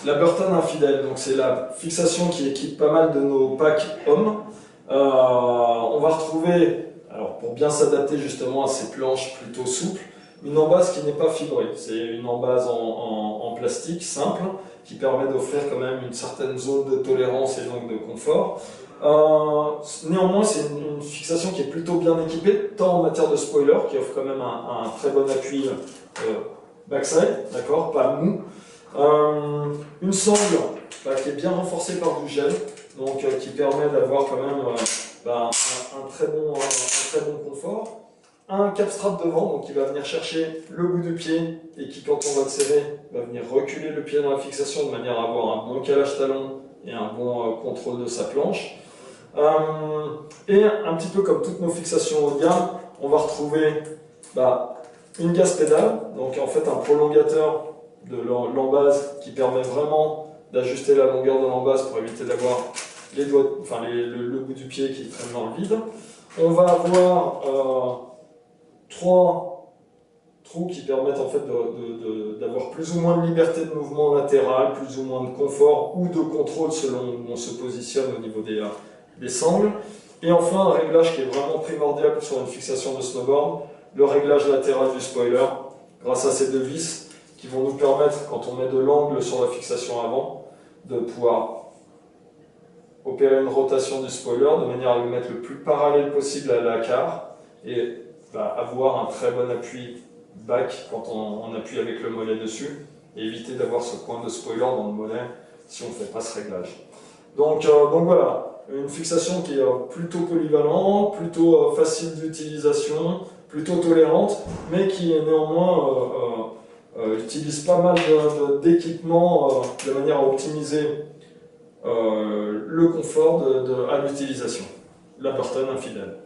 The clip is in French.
La Burton infidèle, donc c'est la fixation qui équipe pas mal de nos packs hommes. On va retrouver, alors pour bien s'adapter justement à ces planches plutôt souples, une embase qui n'est pas fibrée. C'est une embase en plastique simple qui permet d'offrir quand même une certaine zone de tolérance et donc de confort. Néanmoins, c'est une fixation qui est plutôt bien équipée, tant en matière de spoiler, qui offre quand même un très bon appui backside, d'accord, pas mou. Une sangle qui est bien renforcée par du gel, donc qui permet d'avoir quand même un très bon confort. Un capstrap devant, donc qui va venir chercher le bout du pied et qui, quand on va le serrer, va venir reculer le pied dans la fixation de manière à avoir un bon calage talon et un bon contrôle de sa planche. Et un petit peu comme toutes nos fixations haut de gamme, on va retrouver une gaz pédale, donc en fait un prolongateur de l'embase qui permet vraiment d'ajuster la longueur de l'embase pour éviter d'avoir les doigts, le bout du pied qui traîne dans le vide. On va avoir 3 trous qui permettent en fait d'avoir plus ou moins de liberté de mouvement latéral, plus ou moins de confort ou de contrôle selon où on se positionne au niveau des sangles. Et enfin un réglage qui est vraiment primordial sur une fixation de snowboard, le réglage latéral du spoiler, grâce à ces 2 vis qui vont nous permettre, quand on met de l'angle sur la fixation avant, de pouvoir opérer une rotation du spoiler de manière à le mettre le plus parallèle possible à la carre et avoir un très bon appui back quand on appuie avec le mollet dessus et éviter d'avoir ce coin de spoiler dans le mollet si on ne fait pas ce réglage. Donc voilà, une fixation qui est plutôt polyvalente, plutôt facile d'utilisation, plutôt tolérante, mais qui est néanmoins utilise pas mal d'équipements de manière à optimiser le confort à l'utilisation. La Burton infidèle.